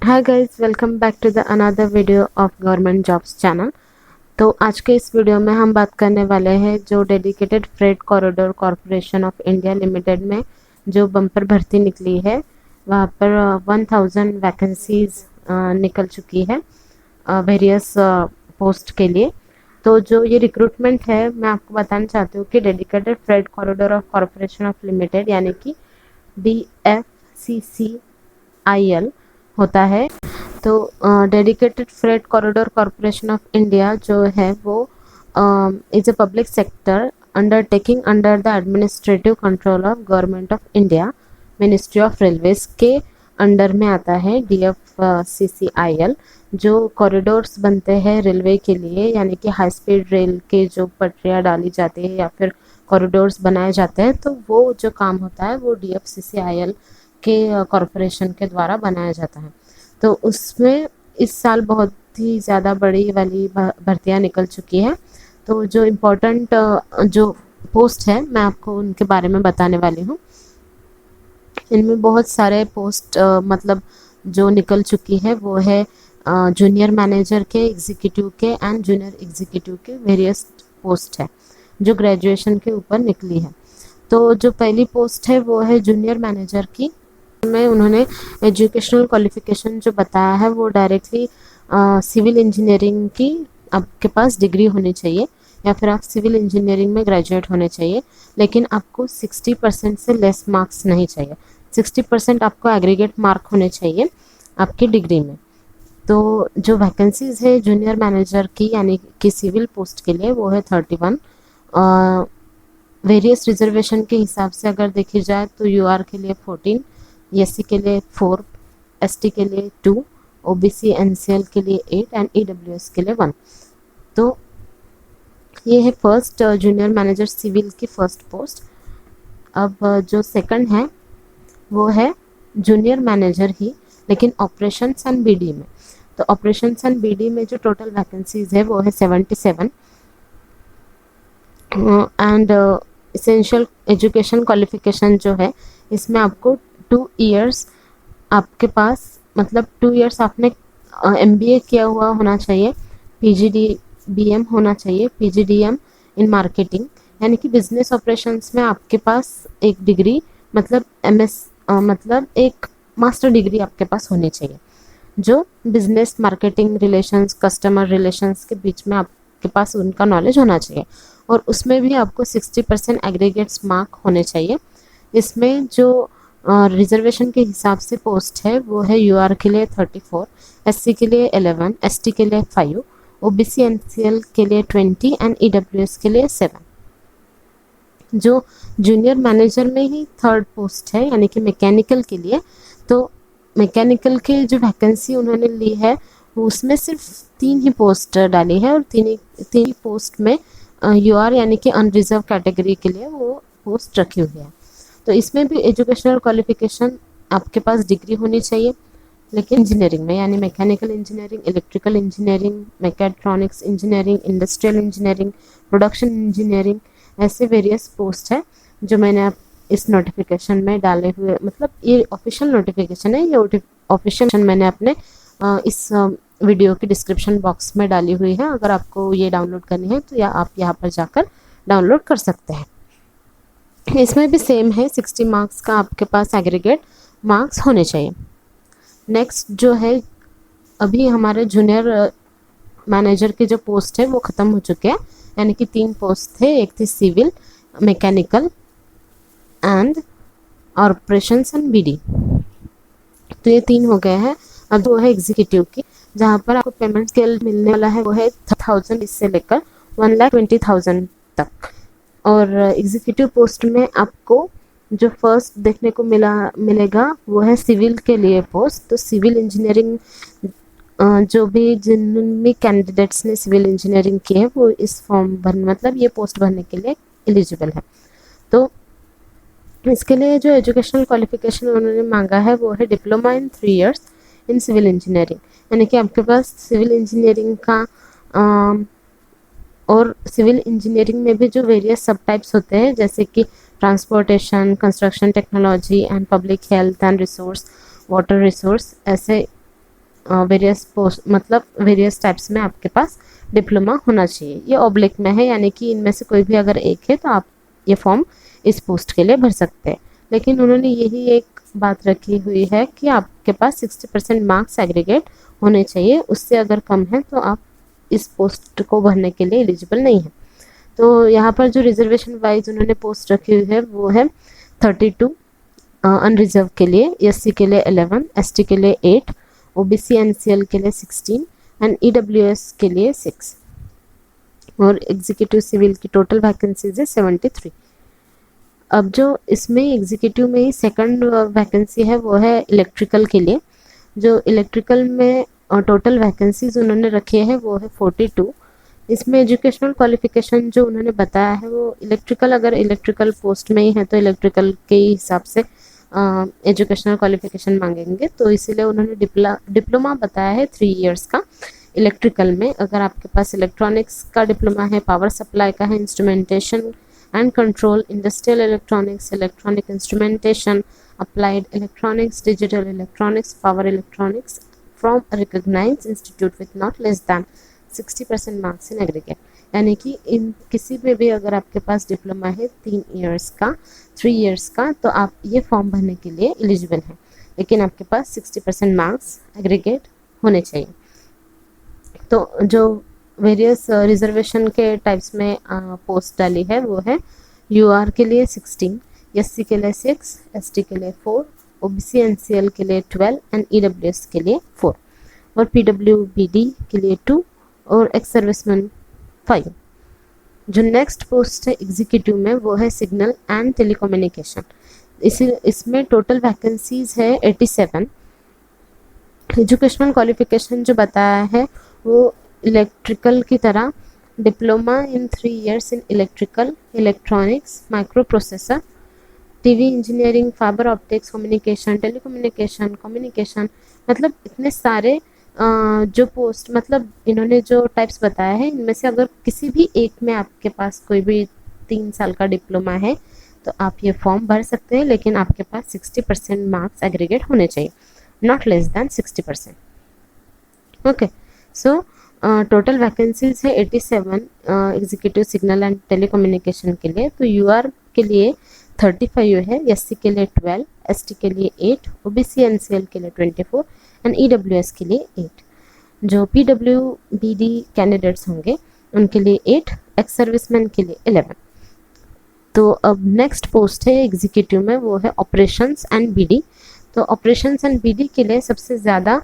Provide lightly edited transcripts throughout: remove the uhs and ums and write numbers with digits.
Hi guys, welcome back to the another video of government jobs channel. तो आज के इस वीडियो में हम बात करने वाले हैं जो dedicated freight corridor corporation of India limited में जो बम्पर भर्ती निकली है, वहाँ पर 1000 वैकेंसीज निकल चुकी है वेरियस पोस्ट के लिए। तो जो ये रिक्रूटमेंट है, मैं आपको बताना चाहती हूँ कि dedicated freight corridor of corporation of limited यानी कि DFCCIL होता है। तो dedicated freight corridor corporation of India जो है वो is a public sector undertaking under the administrative control of government of India, ministry of railways के अंडर में आता है DFCCIL। जो कॉरिडोर्स बनते हैं रेलवे के लिए, यानी कि हाई स्पीड रेल के जो पटरियाँ डाली जाती है या फिर कॉरिडोर्स बनाए जाते हैं, तो वो जो काम होता है वो DFCCIL के कॉरपोरेशन के द्वारा बनाया जाता है। तो उसमें इस साल बहुत ही ज़्यादा बड़ी वाली भर्तियाँ निकल चुकी है। तो जो इम्पोर्टेंट जो पोस्ट है, मैं आपको उनके बारे में बताने वाली हूँ। इनमें बहुत सारे पोस्ट मतलब जो निकल चुकी है वो है जूनियर मैनेजर के, एग्जीक्यूटिव के एंड जूनियर एग्जीक्यूटिव के वेरियस पोस्ट है जो ग्रेजुएशन के ऊपर निकली है। तो जो पहली पोस्ट है वो है जूनियर मैनेजर की। में उन्होंने एजुकेशनल क्वालिफिकेशन जो बताया है वो डायरेक्टली सिविल इंजीनियरिंग की आपके पास डिग्री होनी चाहिए या फिर आप सिविल इंजीनियरिंग में ग्रेजुएट होने चाहिए, लेकिन आपको 60% से लेस मार्क्स नहीं चाहिए। 60% आपको एग्रीगेट मार्क होने चाहिए आपकी डिग्री में। तो जो वैकेंसीज है जूनियर मैनेजर की यानी कि सिविल पोस्ट के लिए वो है 31। वेरियस रिजर्वेशन के हिसाब से अगर देखी जाए तो UR के लिए 14, SC के लिए 4, ST के लिए 2, OBC NCL के लिए 8 एंड EWS के लिए 1। तो ये है फर्स्ट जूनियर मैनेजर सिविल की फर्स्ट पोस्ट। अब जो सेकंड है वो है जूनियर मैनेजर ही, लेकिन ऑपरेशंस एंड BD में। तो ऑपरेशंस एंड BD में जो टोटल वैकेंसीज है वो है 77 एंड इसेंशियल एजुकेशन क्वालिफिकेशन जो है इसमें आपको 2 इयर्स आपके पास, मतलब 2 इयर्स आपने MBA किया हुआ होना चाहिए, PGDBM होना चाहिए, PGDM इन मार्केटिंग यानी कि बिजनेस ऑपरेशंस में आपके पास एक डिग्री मतलब MS मतलब एक मास्टर डिग्री आपके पास होनी चाहिए जो business marketing relations customer relations के बीच में आपके पास उनका नॉलेज होना चाहिए, और उसमें भी आपको 60% एग्रीगेट्स मार्क होने चाहिए। इसमें जो रिजर्वेशन के हिसाब से पोस्ट है वो है UR के लिए 34, SC के लिए 11, ST के लिए 5, OBC NCL के लिए 20 एंड EWS के लिए 7। जो जूनियर मैनेजर में ही थर्ड पोस्ट है यानी कि मैकेनिकल के लिए। तो मैकेनिकल के जो वैकेंसी उन्होंने ली है उसमें सिर्फ 3 ही पोस्ट डाली है, और तीन ही पोस्ट में UR यानी कि अनरिजर्व कैटेगरी के लिए वो पोस्ट रखी हुई है। तो इसमें भी एजुकेशनल क्वालिफिकेशन आपके पास डिग्री होनी चाहिए, लेकिन इंजीनियरिंग में यानी mechanical engineering, electrical engineering, mechatronics engineering, industrial engineering, production engineering, ऐसे वेरियस पोस्ट है जो मैंने आप इस नोटिफिकेशन में डाले हुए, मतलब ये ऑफिशियल नोटिफिकेशन है, ये ऑफिशियल मैंने अपने इस वीडियो की डिस्क्रिप्शन बॉक्स में डाली हुई है। अगर आपको ये डाउनलोड करनी है तो या आप यहाँ पर जाकर डाउनलोड कर सकते हैं। इसमें भी सेम है, 60 मार्क्स का आपके पास एग्रीगेट मार्क्स होने चाहिए। नेक्स्ट जो है, अभी हमारे जूनियर मैनेजर के जो पोस्ट है वो ख़त्म हो चुके हैं, यानी कि 3 पोस्ट थे, एक थी civil, mechanical and operations and BD। तो ये 3 हो गए हैं। अब 2 है एग्जीक्यूटिव की, जहाँ पर आपको पेमेंट स्केल मिलने वाला है वो है 1000 से लेकर 1,20,000 तक। और एग्जीक्यूटिव पोस्ट में आपको जो फर्स्ट देखने को मिलेगा वो है सिविल के लिए पोस्ट। तो सिविल इंजीनियरिंग जो भी जिन कैंडिडेट्स ने सिविल इंजीनियरिंग की है वो इस फॉर्म भरने, मतलब ये पोस्ट भरने के लिए एलिजिबल है। तो इसके लिए जो एजुकेशनल क्वालिफिकेशन उन्होंने मांगा है वो है diploma in 3 years in civil engineering, यानी कि आपके पास सिविल इंजीनियरिंग का और सिविल इंजीनियरिंग में भी जो वेरियस सब टाइप्स होते हैं जैसे कि transportation, construction technology and public health and resource, water resource, ऐसे वेरियस पोस्ट मतलब वेरियस टाइप्स में आपके पास डिप्लोमा होना चाहिए। ये ऑब्लिक में है, यानी कि इनमें से कोई भी अगर एक है तो आप ये फॉर्म इस पोस्ट के लिए भर सकते हैं। लेकिन उन्होंने यही एक बात रखी हुई है कि आपके पास 60% मार्क्स एग्रीगेट होने चाहिए, उससे अगर कम है तो आप इस पोस्ट को भरने के लिए एलिजिबल नहीं है। तो यहाँ पर जो रिजर्वेशन वाइज उन्होंने पोस्ट रखी हुई है वो है 32 अनरिजर्व के लिए, एससी के लिए 11, एसटी के लिए 8, ओबीसी एनसीएल के लिए 16 एंड ईडब्ल्यूएस के लिए 6 और एग्जीक्यूटिव सिविल की टोटल वैकेंसीज है 73। अब जो इसमें एग्जीक्यूटिव में ही सेकंड वैकेंसी है वो है इलेक्ट्रिकल के लिए। जो इलेक्ट्रिकल में टोटल वैकेंसीज उन्होंने रखे हैं वो है 42। इसमें एजुकेशनल क्वालिफिकेशन जो उन्होंने बताया है वो इलेक्ट्रिकल, अगर इलेक्ट्रिकल पोस्ट में ही है तो इलेक्ट्रिकल के हिसाब से एजुकेशनल क्वालिफिकेशन मांगेंगे, तो इसीलिए उन्होंने डिप्लोमा बताया है 3 इयर्स का इलेक्ट्रिकल में। अगर आपके पास इलेक्ट्रॉनिक्स का डिप्लोमा है, पावर सप्लाई का है, instrumentation and control, industrial electronics, electronic instrumentation, applied electronics, digital electronics, power electronics from recognized institute with not less than 60% marks in aggregate, यानी कि इन किसी में भी अगर आपके पास डिप्लोमा है 3 इयर्स का, 3 इयर्स का, तो आप ये फॉर्म भरने के लिए एलिजिबल हैं, लेकिन आपके पास 60% मार्क्स एग्रीगेट होने चाहिए। तो जो वेरियस रिजर्वेशन के टाइप्स में पोस्ट डाली है वो है यूआर के लिए 16, एससी के लिए 6, एसटी के लिए 4, ओबीसी एनसीएल के लिए 12 एंड ईडब्ल्यूएस के लिए 4 और पीडब्ल्यूबीडी के लिए 2 और एक्स सर्विसमैन 5। जो नेक्स्ट पोस्ट है एग्जीक्यूटिव में वो है सिग्नल एंड टेलीकम्युनिकेशन। इसमें टोटल वैकेंसीज है 87। एजुकेशनल क्वालिफिकेशन जो बताया है वो इलेक्ट्रिकल की तरह diploma in 3 years in electrical, electronics, micro processor, TV engineering, fibre optics, communication, telecommunication, communication, मतलब इतने सारे जो पोस्ट, मतलब इन्होंने जो टाइप्स बताया है इनमें से अगर किसी भी एक में आपके पास कोई भी 3 साल का डिप्लोमा है तो आप ये फॉर्म भर सकते हैं, लेकिन आपके पास 60% मार्क्स एग्रीगेट होने चाहिए, not less than 60%। Okay, so total vacancies है 87 एग्जीक्यूटिव सिग्नल एंड टेलीकम्युनिकेशन के लिए। तो यूआर के लिए 35 है, एससी के लिए 12, एसटी के लिए 8, ओबीसी एनसीएल के लिए 24 एंड ईडब्ल्यूएस के लिए 8। जो पीडब्ल्यूबीडी कैंडिडेट्स होंगे उनके लिए 8, एक्स सर्विसमैन के लिए 11। तो अब नेक्स्ट पोस्ट है एग्जीक्यूटिव में वो है ऑपरेशंस एंड बीडी। तो ऑपरेशंस एंड बीडी के लिए सबसे ज़्यादा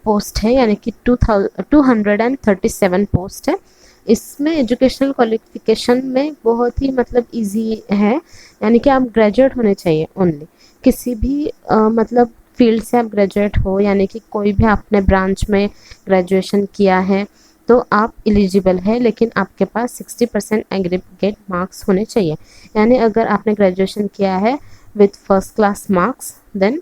पोस्ट है, यानी कि 237 पोस्ट है। इसमें एजुकेशनल क्वालिफिकेशन में बहुत ही मतलब इजी है, यानी कि आप ग्रेजुएट होने चाहिए ओनली, किसी भी मतलब फील्ड से आप ग्रेजुएट हो, यानी कि कोई भी आपने ब्रांच में ग्रेजुएशन किया है तो आप एलिजिबल है, लेकिन आपके पास 60% एग्रीगेट मार्क्स होने चाहिए। यानी अगर आपने ग्रेजुएशन किया है with first class marks then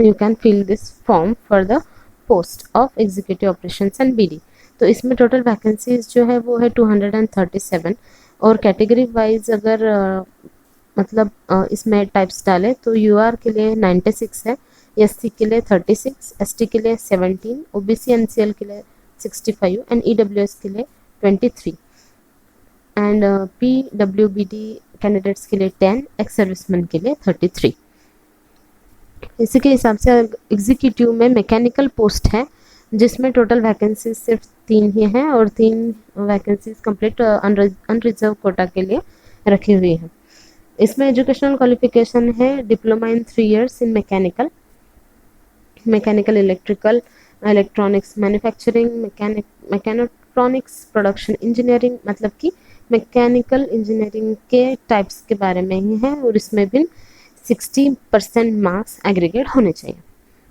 you can fill this form for the post of executive operations and BD. तो इसमें टोटल वैकेंसीज जो है वो है 237 और कैटेगरी वाइज अगर मतलब इसमें टाइप्स डालें तो यूआर के लिए 96 है, एससी के लिए 36, एसटी के लिए 17, ओबीसी एनसीएल के लिए 65 एंड ईडब्ल्यूएस के लिए 23 एंड पीडब्ल्यूबीडी कैंडिडेट्स के लिए 10, एक्स सर्विसमैन के लिए 33। इसी के हिसाब से एग्जीक्यूटिव में मैकेनिकल पोस्ट है जिसमें टोटल वैकेंसीज सिर्फ 3 ही हैं और 3 वैकेंसीज कंप्लीट अनरिजर्व कोटा के लिए रखी हुई है। इसमें एजुकेशनल क्वालिफिकेशन है diploma in 3 years in mechanical, electrical, electronics, manufacturing, mechatronics, production engineering, मतलब कि मैकेनिकल इंजीनियरिंग के टाइप्स के बारे में ही है और इसमें भी 60% मार्क्स एग्रीगेट होने चाहिए।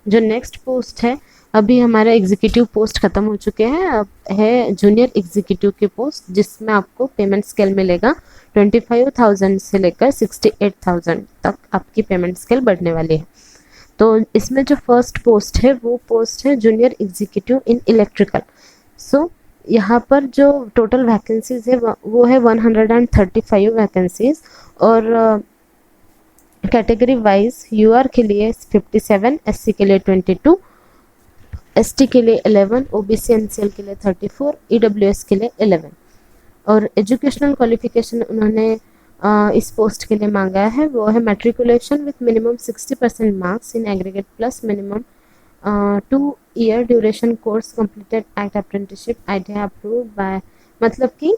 जो नेक्स्ट पोस्ट है, अभी हमारा एग्जीक्यूटिव पोस्ट खत्म हो चुके हैं, अब है जूनियर एग्जीक्यूटिव की पोस्ट जिसमें आपको पेमेंट स्केल मिलेगा 25,000 से लेकर 68,000 तक आपकी पेमेंट स्केल बढ़ने वाली है। तो इसमें जो फर्स्ट पोस्ट है वो पोस्ट है जूनियर एग्जीक्यूटिव इन इलेक्ट्रिकल। सो यहाँ पर जो टोटल वैकेंसीज है वो है 135 वैकेंसीज और कैटेगरी वाइज यूआर के लिए 57, एससी के लिए 22, एसटी के लिए 11, ओबीसी एनसीएल के लिए 34, ईडब्ल्यूएस के लिए 11। और एजुकेशनल क्वालिफिकेशन उन्होंने इस पोस्ट के लिए मांगा है वो है matriculation with minimum 60% marks in aggregate plus minimum 2 year duration course completed at apprenticeship ITI approved by, मतलब कि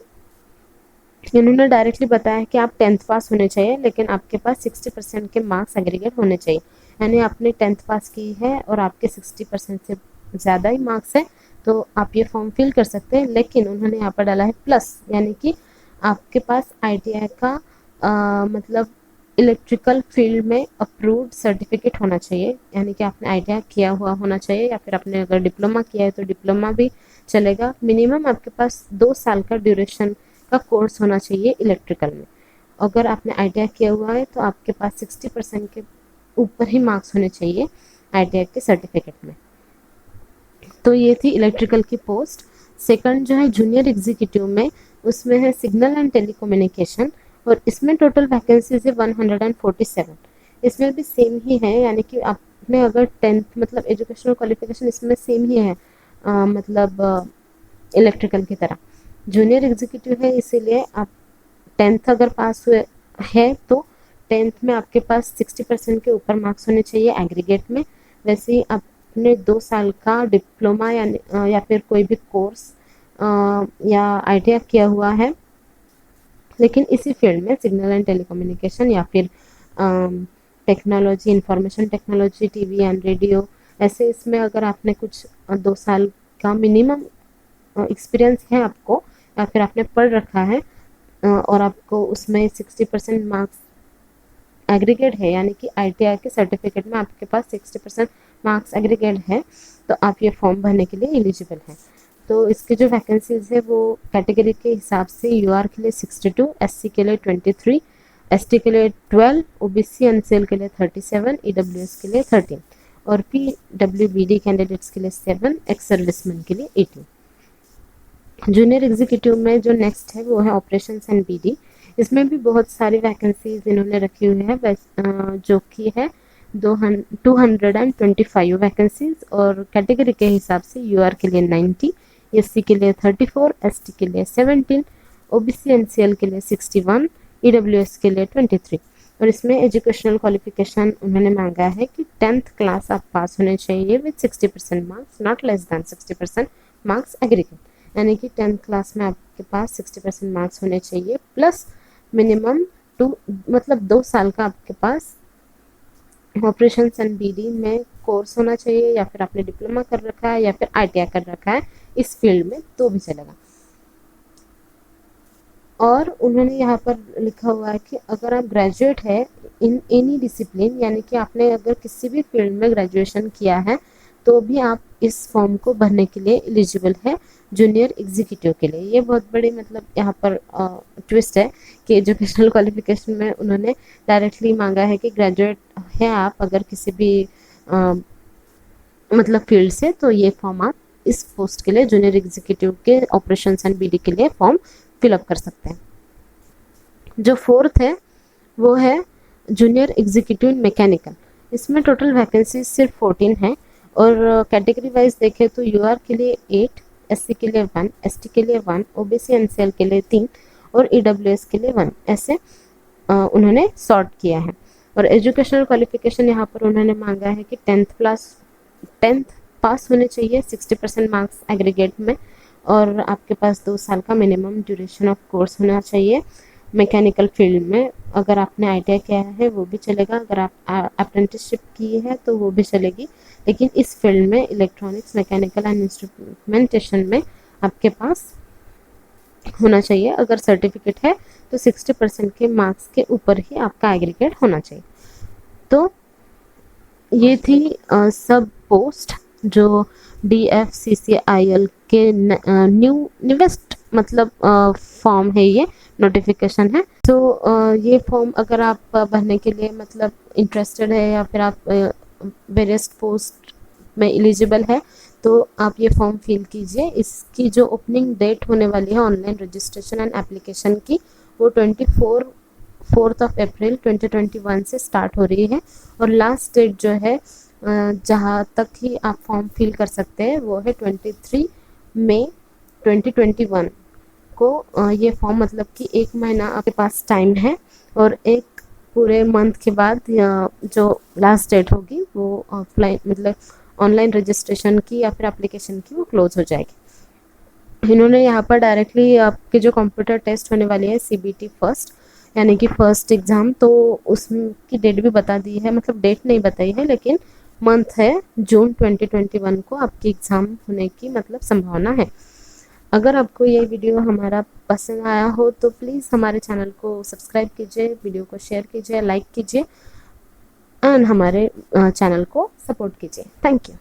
इन्होंने डायरेक्टली बताया कि आप 10th पास होने चाहिए लेकिन आपके पास 60% के मार्क्स एग्रीगेट होने चाहिए, यानी आपने 10th पास की है और आपके 60% से ज़्यादा ही मार्क्स है तो आप ये फॉर्म फिल कर सकते हैं। लेकिन उन्होंने यहाँ पर डाला है प्लस, यानी कि आपके पास आईटीआई का मतलब इलेक्ट्रिकल फील्ड में अप्रूव्ड सर्टिफिकेट होना चाहिए, यानी कि आपने आईटीआई किया हुआ होना चाहिए, या फिर आपने अगर डिप्लोमा किया है तो डिप्लोमा भी चलेगा। मिनिमम आपके पास 2 साल का ड्यूरेशन का कोर्स होना चाहिए इलेक्ट्रिकल में। अगर आपने आईटीआई किया हुआ है तो आपके पास 60% के ऊपर ही मार्क्स होने चाहिए आईटीआई के सर्टिफिकेट में। तो ये थी इलेक्ट्रिकल की पोस्ट। सेकंड जो है जूनियर एग्जीक्यूटिव में, उसमें है सिग्नल एंड टेलीकम्युनिकेशन और इसमें टोटल वैकेंसीज है 147। इसमें भी सेम ही है, यानी कि आपने अगर 10th मतलब एजुकेशनल क्वालिफिकेशन इसमें सेम ही है, मतलब इलेक्ट्रिकल की तरह। जूनियर एग्जीक्यूटिव है इसीलिए आप 10th अगर पास हुए है तो 10th में आपके पास 60% के ऊपर मार्क्स होने चाहिए एग्रीगेट में। वैसे ही आपने 2 साल का डिप्लोमा या फिर कोई भी कोर्स या आईटीआई किया हुआ है लेकिन इसी फील्ड में सिग्नल एंड टेलीकम्युनिकेशन या फिर technology, information technology, TV and radio, ऐसे इसमें अगर आपने कुछ 2 साल का मिनिमम एक्सपीरियंस है आपको या फिर आपने पढ़ रखा है और आपको उसमें 60% मार्क्स एग्रीगेट है, यानी कि आईटीआई के सर्टिफिकेट में आपके पास 60% मार्क्स एग्रीगेट है तो आप ये फॉर्म भरने के लिए एलिजिबल हैं। तो इसकी जो वैकेंसीज है वो कैटेगरी के हिसाब से यूआर के लिए 62, एससी के लिए 23, एसटी के लिए 12, ओबीसी एनसीएल के लिए 37, ईडब्ल्यूएस के लिए 13 और पीडब्ल्यूबीडी कैंडिडेट्स के लिए 7, एक्स सर्विसमैन के लिए 18। जूनियर एग्जीक्यूटिव में जो नेक्स्ट है वो है ऑपरेशंस एंड बीडी। इसमें भी बहुत सारी वैकेंसीज इन्होंने रखी हुई है जो कि है 225 वैकेंसीज और कैटेगरी के हिसाब से यूआर के लिए 90, एससी के लिए 34, एसटी के लिए 17, ओबीसी एनसीएल के लिए 61, ईडब्ल्यूएस के लिए 23। और इसमें एजुकेशनल क्वालिफिकेशन उन्होंने मांगा है कि 10th क्लास आप पास होने चाहिए with 60% marks, not less than 60% marks aggregate, यानी कि 10th क्लास में आपके पास 60% मार्क्स होने चाहिए प्लस मिनिमम 2 साल का आपके पास ऑपरेशंस एंड बीडी में कोर्स होना चाहिए, या फिर आपने डिप्लोमा कर रखा है या फिर आईटीआई कर रखा है इस फील्ड में तो भी चलेगा। और उन्होंने यहाँ पर लिखा हुआ है कि अगर आप ग्रेजुएट है इन एनी डिसिप्लिन, यानी कि आपने अगर किसी भी फील्ड में ग्रेजुएशन किया है तो भी आप इस फॉर्म को भरने के लिए एलिजिबल है जूनियर एग्जीक्यूटिव के लिए। ये बहुत बड़ी मतलब यहाँ पर ट्विस्ट है कि एजुकेशनल क्वालिफिकेशन में उन्होंने डायरेक्टली मांगा है कि ग्रेजुएट है आप अगर किसी भी मतलब फील्ड से तो ये फॉर्म आप इस पोस्ट के लिए जूनियर एग्जीक्यूटिव के ऑपरेशंस एंड बीडी के लिए फॉर्म फिलअप कर सकते हैं। जो फोर्थ है वो है जूनियर एग्जीक्यूटिव इन मैकेनिकल। इसमें टोटल वैकेंसी सिर्फ 14 है और कैटेगरी वाइज देखें तो यूआर के लिए 8, एससी के लिए 1, एसटी के लिए 1, ओबीसी एनसीएल के लिए 3 और ईडब्ल्यूएस के लिए 1, ऐसे उन्होंने सॉर्ट किया है। और एजुकेशनल क्वालिफिकेशन यहाँ पर उन्होंने मांगा है कि 10th पास होने चाहिए 60% मार्क्स एग्रीगेट में और आपके पास 2 साल का मिनिमम ड्यूरेशन ऑफ कोर्स होना चाहिए मैकेनिकल फील्ड में। अगर आपने आईटीआई किया है वो भी चलेगा, अगर आप अप्रेंटिसशिप की है तो वो भी चलेगी, लेकिन इस फील्ड में इलेक्ट्रॉनिक्स, मैकेनिकल एंड इंस्ट्रूमेंटेशन में आपके पास होना चाहिए। अगर सर्टिफिकेट है तो 60% के मार्क्स के ऊपर ही आपका एग्रीगेट होना चाहिए। तो ये थी सब पोस्ट जो DFCCIL के न्यूवेस्ट मतलब फॉर्म है, ये नोटिफिकेशन है। तो ये फॉर्म अगर आप भरने के लिए मतलब इंटरेस्टेड है या फिर आप वेरियस पोस्ट में एलिजिबल है तो आप ये फॉर्म फिल कीजिए। इसकी जो ओपनिंग डेट होने वाली है ऑनलाइन रजिस्ट्रेशन एंड एप्लीकेशन की वो 4th of April 2021 से स्टार्ट हो रही है और लास्ट डेट जो है जहाँ तक ही आप फॉर्म फिल कर सकते हैं वो है 23 मई 2021 को। ये फॉर्म मतलब कि 1 महीना आपके पास टाइम है, और एक पूरे मंथ के बाद जो लास्ट डेट होगी वो ऑफलाइन मतलब ऑनलाइन रजिस्ट्रेशन की या फिर एप्लीकेशन की वो क्लोज हो जाएगी। इन्होंने यहाँ पर डायरेक्टली आपके जो कंप्यूटर टेस्ट होने वाली है CBT फर्स्ट, यानी कि फर्स्ट एग्ज़ाम, तो उसकी डेट भी बता दी है, मतलब डेट नहीं बताई है लेकिन मंथ है जून 2021 को आपकी एग्ज़ाम होने की मतलब संभावना है। अगर आपको ये वीडियो हमारा पसंद आया हो तो प्लीज़ हमारे चैनल को सब्सक्राइब कीजिए, वीडियो को शेयर कीजिए, लाइक कीजिए एंड हमारे चैनल को सपोर्ट कीजिए। Thank you.